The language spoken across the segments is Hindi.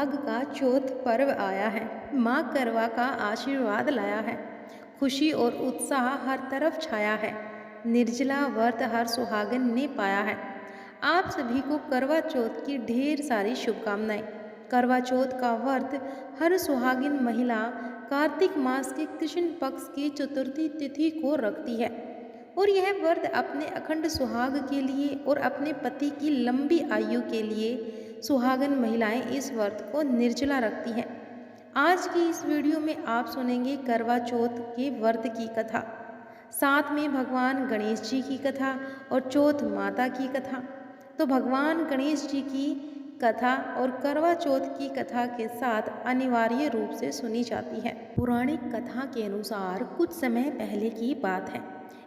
सुहाग का चौथ पर्व आया है। माँ करवा का आशीर्वाद लाया है। खुशी और उत्साह हर तरफ छाया है। निर्जला व्रत हर सुहागन ने पाया है। आप सभी को करवा चौथ की ढेर सारी शुभकामनाएं। करवा चौथ का व्रत हर सुहागिन महिला कार्तिक मास के कृष्ण पक्ष की चतुर्थी तिथि को रखती है और यह व्रत अपने अखंड सुहाग के लिए और अपने पति की लंबी आयु के लिए सुहागन महिलाएं इस व्रत को निर्जला रखती हैं। आज की इस वीडियो में आप सुनेंगे करवा चौथ के व्रत की कथा, साथ में भगवान गणेश जी की कथा और चौथ माता की कथा। तो भगवान गणेश जी की कथा और करवा चौथ की कथा के साथ अनिवार्य रूप से सुनी जाती है। पौराणिक कथा के अनुसार कुछ समय पहले की बात है।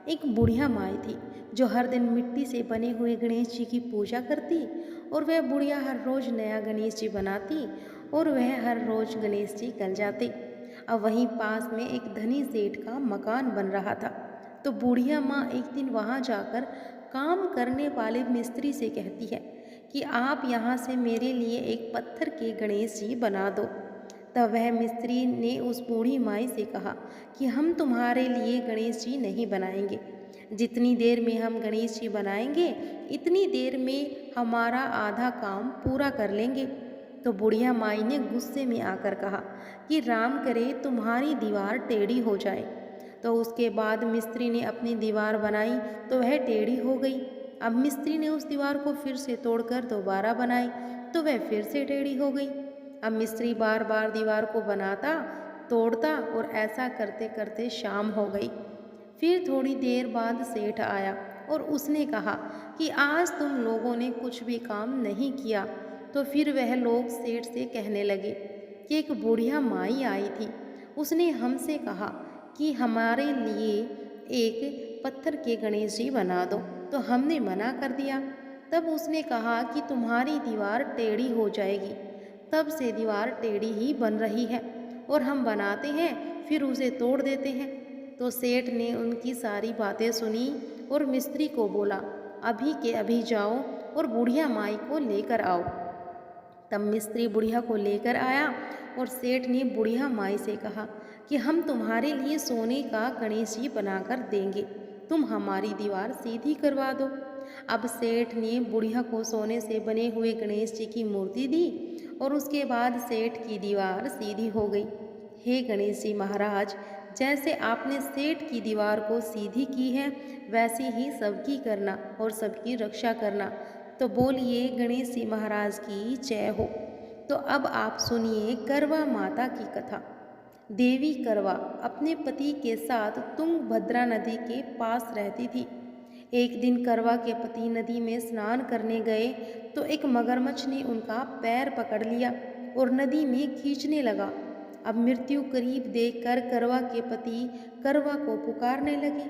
एक बुढ़िया माई थी जो हर दिन मिट्टी से बने हुए गणेश जी की पूजा करती और वह बुढ़िया हर रोज नया गणेश जी बनाती और वह हर रोज गणेश जी गल जाते। अब वहीं पास में एक धनी सेठ का मकान बन रहा था। तो बुढ़िया माँ एक दिन वहां जाकर काम करने वाले मिस्त्री से कहती है कि आप यहाँ से मेरे लिए एक पत्थर के गणेश जी बना दो। तब वह मिस्त्री ने उस बूढ़ी माई से कहा कि हम तुम्हारे लिए गणेश जी नहीं बनाएंगे। जितनी देर में हम गणेश जी बनाएंगे इतनी देर में हमारा आधा काम पूरा कर लेंगे। तो बुढ़िया माई ने गुस्से में आकर कहा कि राम करे तुम्हारी दीवार टेढ़ी हो जाए। तो उसके बाद मिस्त्री ने अपनी दीवार बनाई तो वह टेढ़ी हो गई। अब मिस्त्री ने उस दीवार को फिर से तोड़कर दोबारा बनाई तो वह फिर से टेढ़ी हो गई। अब मिस्त्री बार बार दीवार को बनाता तोड़ता और ऐसा करते करते शाम हो गई। फिर थोड़ी देर बाद सेठ आया और उसने कहा कि आज तुम लोगों ने कुछ भी काम नहीं किया। तो फिर वह लोग सेठ से कहने लगे कि एक बुढ़िया माई आई थी, उसने हमसे कहा कि हमारे लिए एक पत्थर के गणेश जी बना दो। तो हमने मना कर दिया। तब उसने कहा कि तुम्हारी दीवार टेढ़ी हो जाएगी। तब से दीवार टेढ़ी ही बन रही है और हम बनाते हैं फिर उसे तोड़ देते हैं। तो सेठ ने उनकी सारी बातें सुनी और मिस्त्री को बोला, अभी के अभी जाओ और बुढ़िया माई को लेकर आओ। तब मिस्त्री बुढ़िया को लेकर आया और सेठ ने बुढ़िया माई से कहा कि हम तुम्हारे लिए सोने का गणेश जी बनाकर देंगे, तुम हमारी दीवार सीधी करवा दो। अब सेठ ने बुढ़िया को सोने से बने हुए गणेश जी की मूर्ति दी और उसके बाद सेठ की दीवार सीधी हो गई। हे गणेश जी महाराज, जैसे आपने सेठ की दीवार को सीधी की है वैसे ही सबकी करना और सबकी रक्षा करना। तो बोलिए गणेश जी महाराज की जय हो। तो अब आप सुनिए करवा माता की कथा। देवी करवा अपने पति के साथ तुंगभद्रा नदी के पास रहती थी। एक दिन करवा के पति नदी में स्नान करने गए तो एक मगरमच्छ ने उनका पैर पकड़ लिया और नदी में खींचने लगा। अब मृत्यु करीब देखकर करवा के पति करवा को पुकारने लगे।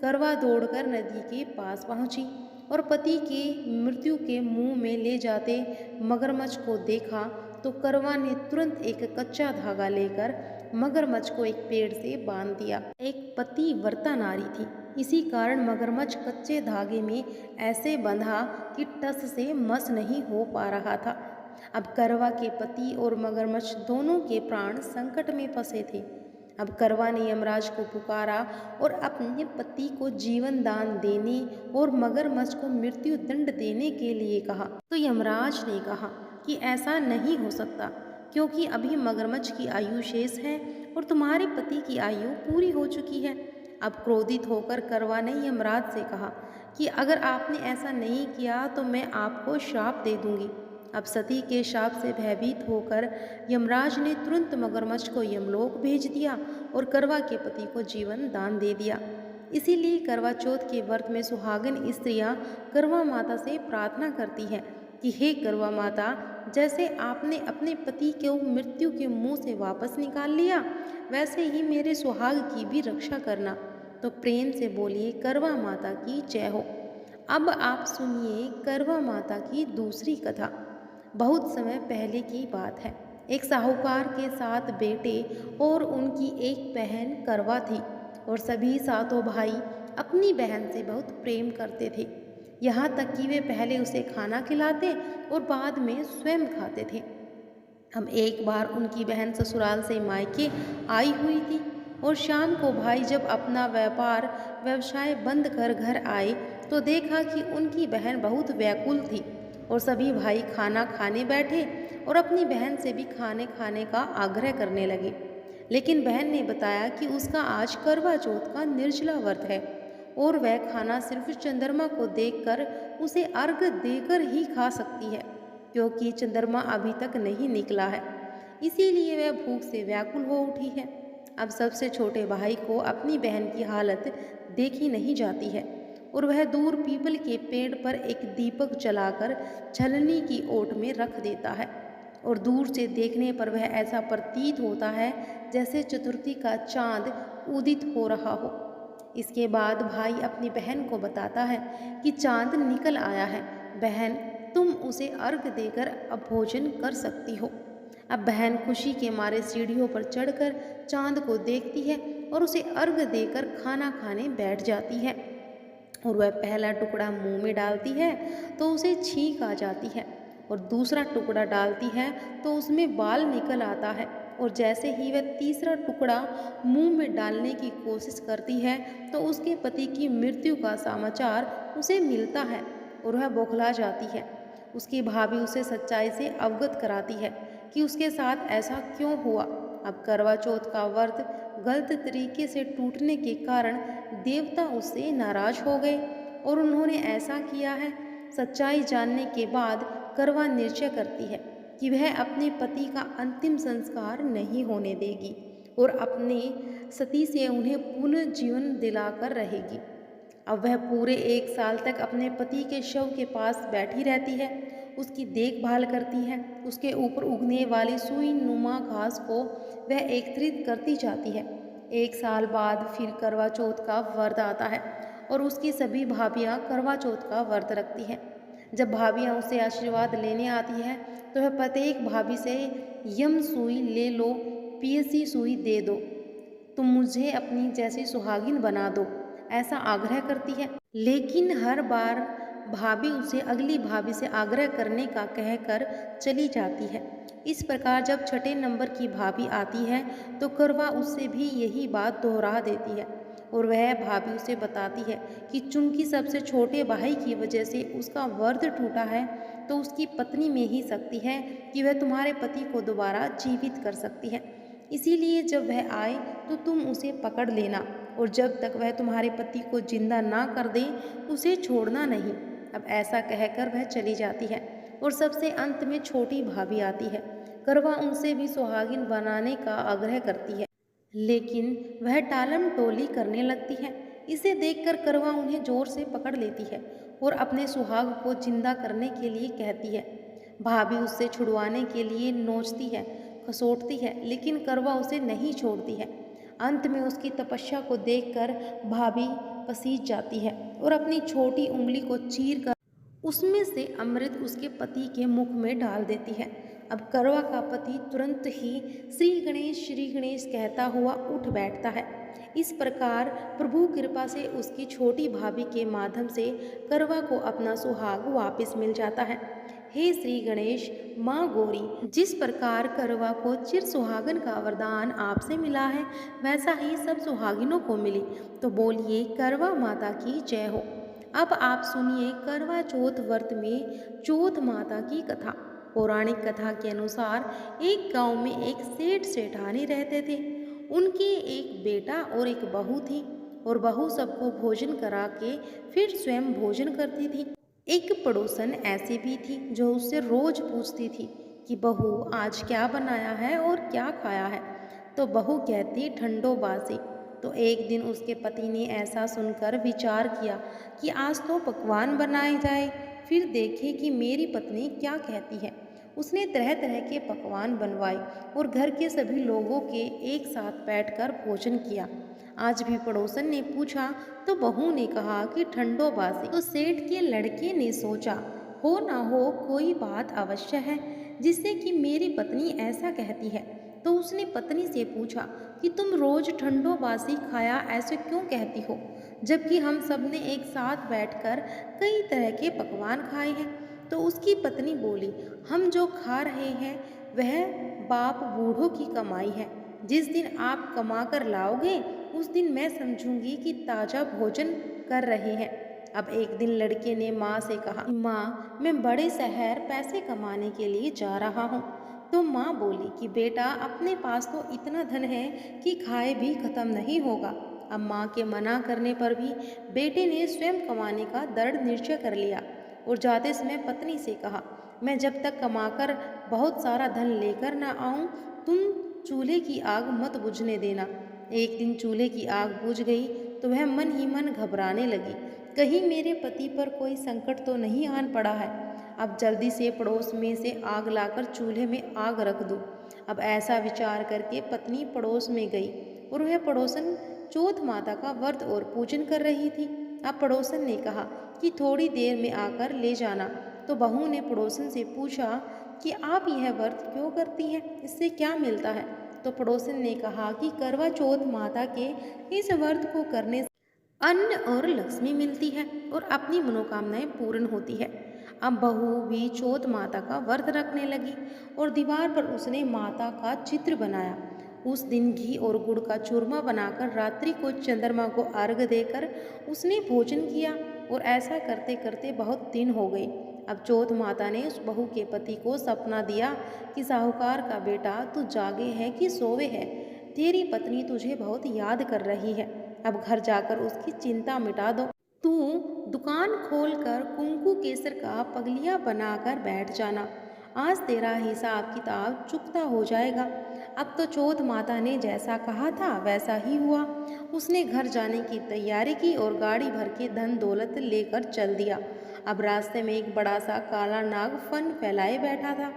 करवा दौड़कर नदी के पास पहुंची और पति के मृत्यु के मुंह में ले जाते मगरमच्छ को देखा तो करवा ने तुरंत एक कच्चा धागा लेकर मगरमच्छ को एक पेड़ से बांध दिया। एक पतिव्रता नारी थी, इसी कारण मगरमच्छ कच्चे धागे में ऐसे बंधा कि टस से मस नहीं हो पा रहा था। अब करवा के पति और मगरमच्छ दोनों के प्राण संकट में फंसे थे। अब करवा ने यमराज को पुकारा और अपने पति को जीवन दान देने और मगरमच्छ को मृत्यु दंड देने के लिए कहा। तो यमराज ने कहा कि ऐसा नहीं हो सकता क्योंकि अभी मगरमच्छ की आयु शेष है और तुम्हारे पति की आयु पूरी हो चुकी है। अब क्रोधित होकर करवा ने यमराज से कहा कि अगर आपने ऐसा नहीं किया तो मैं आपको श्राप दे दूंगी। अब सती के शाप से भयभीत होकर यमराज ने तुरंत मगरमच्छ को यमलोक भेज दिया और करवा के पति को जीवन दान दे दिया। इसीलिए करवा चौथ के व्रत में सुहागिन स्त्रियां करवा माता से प्रार्थना करती हैं कि हे करवा माता, जैसे आपने अपने पति को मृत्यु के मुंह से वापस निकाल लिया वैसे ही मेरे सुहाग की भी रक्षा करना। तो प्रेम से बोलिए करवा माता की जय हो। अब आप सुनिए करवा माता की दूसरी कथा। बहुत समय पहले की बात है। एक साहूकार के 7 बेटे और उनकी एक बहन करवा थी और सभी सातों भाई अपनी बहन से बहुत प्रेम करते थे। यहाँ तक कि वे पहले उसे खाना खिलाते और बाद में स्वयं खाते थे। हम एक बार उनकी बहन ससुराल से मायके आई हुई थी और शाम को भाई जब अपना व्यवसाय बंद कर घर आए तो देखा कि उनकी बहन बहुत व्याकुल थी और सभी भाई खाना खाने बैठे और अपनी बहन से भी खाने का आग्रह करने लगे। लेकिन बहन ने बताया कि उसका आज करवा चौथ का निर्जला व्रत है और वह खाना सिर्फ चंद्रमा को देखकर उसे अर्घ देकर ही खा सकती है, क्योंकि चंद्रमा अभी तक नहीं निकला है, इसीलिए वह भूख से व्याकुल हो उठी है। अब सबसे छोटे भाई को अपनी बहन की हालत देखी नहीं जाती है और वह दूर पीपल के पेड़ पर एक दीपक जलाकर छलनी की ओट में रख देता है और दूर से देखने पर वह ऐसा प्रतीत होता है जैसे चतुर्थी का चांद उदित हो रहा हो। इसके बाद भाई अपनी बहन को बताता है कि चांद निकल आया है, बहन तुम उसे अर्घ देकर अब भोजन कर सकती हो। अब बहन खुशी के मारे सीढ़ियों पर चढ़कर चांद को देखती है और उसे अर्घ देकर खाना खाने बैठ जाती है और वह पहला टुकड़ा मुंह में डालती है तो उसे छींक आ जाती है और दूसरा टुकड़ा डालती है तो उसमें बाल निकल आता है और जैसे ही वह तीसरा टुकड़ा मुंह में डालने की कोशिश करती है तो उसके पति की मृत्यु का समाचार उसे मिलता है और वह बौखला जाती है। उसकी भाभी उसे सच्चाई से अवगत कराती है कि उसके साथ ऐसा क्यों हुआ। अब करवा चौथ का व्रत गलत तरीके से टूटने के कारण देवता उससे नाराज हो गए और उन्होंने ऐसा किया है। सच्चाई जानने के बाद करवा निश्चय करती है कि वह अपने पति का अंतिम संस्कार नहीं होने देगी और अपने सती से उन्हें पुनर्जीवन दिलाकर रहेगी। अब वह पूरे 1 साल तक अपने पति के शव के पास बैठी रहती है, उसकी देखभाल करती है, उसके ऊपर उगने वाली सुई नुमा घास को वह एकत्रित करती जाती है। 1 साल बाद फिर करवा चौथ का व्रत आता है और उसकी सभी भाभियाँ करवा चौथ का व्रत रखती हैं। जब भाभियाँ उससे आशीर्वाद लेने आती है तो वह प्रत्येक भाभी से यम सुई ले लो, पीएसी सुई दे दो, तुम मुझे अपनी जैसी सुहागिन बना दो, ऐसा आग्रह करती है। लेकिन हर बार भाभी उसे अगली भाभी से आग्रह करने का कहकर चली जाती है। इस प्रकार जब छठे नंबर की भाभी आती है तो करवा उससे भी यही बात दोहरा देती है और वह भाभी उसे बताती है कि चूंकि सबसे छोटे भाई की वजह से उसका व्रत टूटा है तो उसकी पत्नी में ही शक्ति है कि वह तुम्हारे पति को दोबारा जीवित कर सकती है, इसीलिए जब वह आए तो तुम उसे पकड़ लेना और जब तक वह तुम्हारे पति को जिंदा ना कर दे उसे छोड़ना नहीं। अब ऐसा कहकर वह चली जाती है और सबसे अंत में छोटी भाभी आती है। करवा उनसे भी सुहागिन बनाने का आग्रह करती है, लेकिन वह टालम टोली करने लगती है। इसे देखकर करवा उन्हें जोर से पकड़ लेती है और अपने सुहाग को जिंदा करने के लिए कहती है। भाभी उससे छुड़वाने के लिए नोचती है, खसोटती है, लेकिन करवा उसे नहीं छोड़ती है। अंत में उसकी तपस्या को देखकर भाभी पसीज जाती है और अपनी छोटी उंगली को चीर कर उसमें से अमृत उसके पति के मुख में डाल देती है। अब करवा का पति तुरंत ही श्री गणेश कहता हुआ उठ बैठता है। इस प्रकार प्रभु कृपा से उसकी छोटी भाभी के माध्यम से करवा को अपना सुहाग वापस मिल जाता है। हे श्री गणेश, माँ गौरी, जिस प्रकार करवा को चिर सुहागन का वरदान आपसे मिला है वैसा ही सब सुहागिनों को मिले, तो बोलिए करवा माता की जय हो। अब आप सुनिए करवा चौथ व्रत में चौथ माता की कथा। पौराणिक कथा के अनुसार एक गांव में एक सेठ सेठानी रहते थे। उनके एक बेटा और एक बहू थी और बहू सबको भोजन करा के फिर स्वयं भोजन करती थी। एक पड़ोसन ऐसी भी थी जो उससे रोज पूछती थी कि बहू आज क्या बनाया है और क्या खाया है, तो बहू कहती ठंडो बासी। तो एक दिन उसके पति ने ऐसा सुनकर विचार किया कि आज तो पकवान बनाए जाए, फिर देखे कि मेरी पत्नी क्या कहती है। उसने तरह तरह के पकवान बनवाए और घर के सभी लोगों के एक साथ बैठकर भोजन किया। आज भी पड़ोसन ने पूछा तो बहू ने कहा कि ठंडो बासी। तो सेठ के लड़के ने सोचा हो ना हो कोई बात अवश्य है जिससे कि मेरी पत्नी ऐसा कहती है। तो उसने पत्नी से पूछा कि तुम रोज ठंडो बासी खाया ऐसे क्यों कहती हो, जबकि हम सब ने एक साथ बैठकर कई तरह के पकवान खाए हैं। तो उसकी पत्नी बोली हम जो खा रहे हैं वह बाप बूढ़ों की कमाई है। जिस दिन आप कमा कर लाओगे उस दिन मैं समझूंगी कि ताज़ा भोजन कर रहे हैं। अब एक दिन लड़के ने माँ से कहा, माँ मैं बड़े शहर पैसे कमाने के लिए जा रहा हूँ। तो माँ बोली कि बेटा अपने पास तो इतना धन है कि खाए भी खत्म नहीं होगा। अब माँ के मना करने पर भी बेटे ने स्वयं कमाने का दृढ़ निश्चय कर लिया और जाते समय पत्नी से कहा, मैं जब तक कमाकर बहुत सारा धन लेकर ना आऊं तुम चूल्हे की आग मत बुझने देना। एक दिन चूल्हे की आग बुझ गई तो वह मन ही मन घबराने लगी, कहीं मेरे पति पर कोई संकट तो नहीं आन पड़ा है। अब जल्दी से पड़ोस में से आग लाकर चूल्हे में आग रख दूं। अब ऐसा विचार करके पत्नी पड़ोस में गई और वह पड़ोसन चौथ माता का व्रत और पूजन कर रही थी। अब पड़ोसन ने कहा कि थोड़ी देर में आकर ले जाना। तो बहू ने पड़ोसन से पूछा कि आप यह व्रत क्यों करती हैं, इससे क्या मिलता है। तो पड़ोसन ने कहा कि करवा चौथ माता के इस व्रत को करने से अन्न और लक्ष्मी मिलती है और अपनी मनोकामनाएं पूर्ण होती है। अब बहू भी चौथ माता का व्रत रखने लगी और दीवार पर उसने माता का चित्र बनाया। उस दिन घी और गुड़ का चूरमा बनाकर रात्रि को चंद्रमा को अर्घ्य देकर उसने भोजन किया और ऐसा करते करते बहुत दिन हो गए। अब चौथ माता ने उस बहू के पति को सपना दिया कि साहूकार का बेटा तू जागे है कि सोवे है, तेरी पत्नी तुझे बहुत याद कर रही है। अब घर जाकर उसकी चिंता मिटा दो। तू दुकान खोलकर कुंकू केसर का पगलिया बनाकर बैठ जाना। आज तेरा हिसाब किताब चुकता हो जाएगा। अब तो चौथ माता ने जैसा कहा था वैसा ही हुआ। उसने घर जाने की तैयारी की और गाड़ी भर के धन दौलत लेकर चल दिया। अब रास्ते में एक बड़ा सा काला नाग फन फैलाए बैठा था।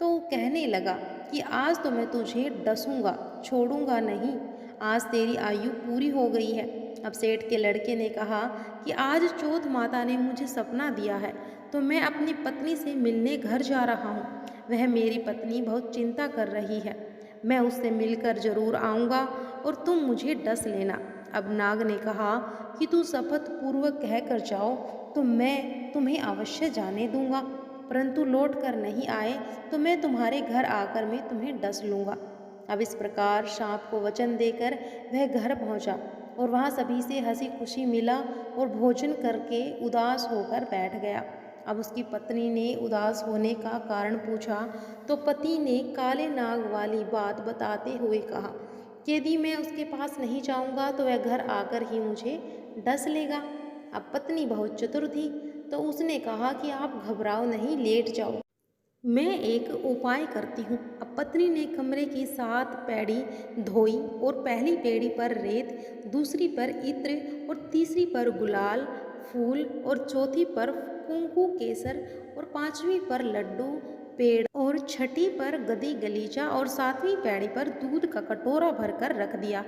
तो वो कहने लगा कि आज तो मैं तुझे डसूंगा, छोड़ूंगा नहीं। आज तेरी आयु पूरी हो गई है। अब सेठ के लड़के ने कहा कि आज चौथ माता ने मुझे सपना दिया है तो मैं अपनी पत्नी से मिलने घर जा रहा हूँ। वह मेरी पत्नी बहुत चिंता कर रही है, मैं उससे मिलकर जरूर आऊँगा और तुम मुझे डस लेना। अब नाग ने कहा कि तू शपथ पूर्वक कह कर जाओ तो मैं तुम्हें अवश्य जाने दूंगा, परंतु लौट कर नहीं आए तो मैं तुम्हारे घर आकर मैं तुम्हें डस लूँगा। अब इस प्रकार सांप को वचन देकर वह घर पहुंचा और वहां सभी से हंसी खुशी मिला और भोजन करके उदास होकर बैठ गया। अब उसकी पत्नी ने उदास होने का कारण पूछा तो पति ने काले नाग वाली बात बताते हुए कहा कि यदि मैं उसके पास नहीं जाऊंगा तो वह घर आकर ही मुझे डस लेगा। अब पत्नी बहुत चतुर थी तो उसने कहा कि आप घबराओ नहीं, लेट जाओ, मैं एक उपाय करती हूँ। अब पत्नी ने कमरे की 7 पैड़ी धोई और पहली पैड़ी पर रेत, दूसरी पर इत्र और तीसरी पर गुलाल फूल और चौथी पर कुंकू केसर और पांचवी पर लड्डू पेड़ और छठी पर गदी गलीचा और 7वीं पैड़ी पर दूध का कटोरा भरकर रख दिया।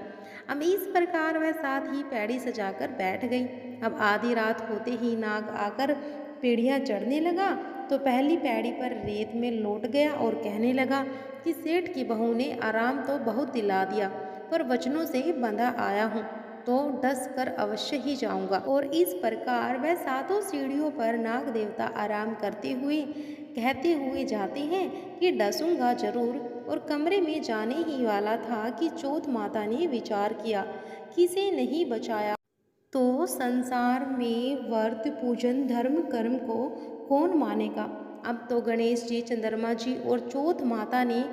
अब इस प्रकार वह 7 ही पैड़ी सजाकर बैठ गई। अब आधी रात होते ही नाग आकर पीढ़ियाँ चढ़ने लगा तो पहली पैड़ी पर रेत में लौट गया और कहने लगा कि सेठ की बहू ने आराम तो बहुत दिला दिया पर वचनों से ही बंधा आया हूँ तो डस कर अवश्य ही जाऊंगा। और इस प्रकार वह 7 सीढ़ियों पर नाग देवता आराम करते हुए कहते हुए जाते हैं कि डसूंगा जरूर, और कमरे में जाने ही वाला था कि चौथ माता ने विचार किया किसे नहीं बचाया तो संसार में व्रत पूजन धर्म कर्म को कौन मानेगा। अब तो गणेश जी, चंद्रमा जी और चौथ माता ने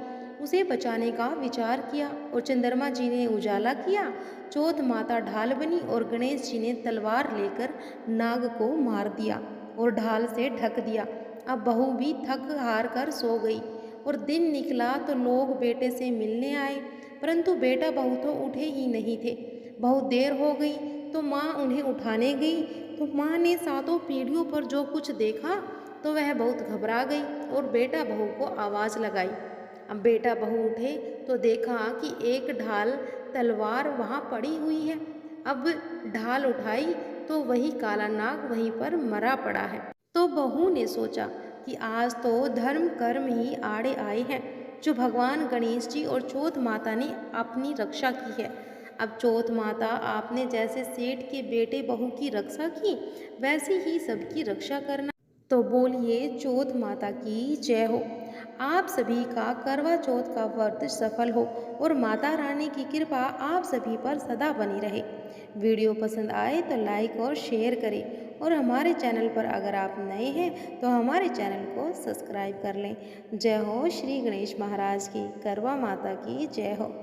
उसे बचाने का विचार किया और चंद्रमा जी ने उजाला किया, चौथ माता ढाल बनी और गणेश जी ने तलवार लेकर नाग को मार दिया और ढाल से ढक दिया। अब बहू भी थक हार कर सो गई और दिन निकला तो लोग बेटे से मिलने आए, परंतु बेटा बहू तो उठे ही नहीं थे। बहुत देर हो गई तो माँ उन्हें उठाने गई तो माँ ने 7 पीढ़ियों पर जो कुछ देखा तो वह बहुत घबरा गई और बेटा बहू को आवाज़ लगाई। अब बेटा बहू उठे तो देखा कि एक ढाल तलवार वहाँ पड़ी हुई है। अब ढाल उठाई तो वही काला नाग वहीं पर मरा पड़ा है। तो बहू ने सोचा कि आज तो धर्म कर्म ही आड़े आए हैं जो भगवान गणेश जी और चौथ माता ने अपनी रक्षा की है। अब चौथ माता आपने जैसे सेठ के बेटे बहू की रक्षा की वैसे ही सबकी रक्षा करना। तो बोलिए चौथ माता की जय हो। आप सभी का करवा चौथ का व्रत सफल हो और माता रानी की कृपा आप सभी पर सदा बनी रहे। वीडियो पसंद आए तो लाइक और शेयर करें और हमारे चैनल पर अगर आप नए हैं तो हमारे चैनल को सब्सक्राइब कर लें। जय हो श्री गणेश महाराज की, करवा माता की जय हो।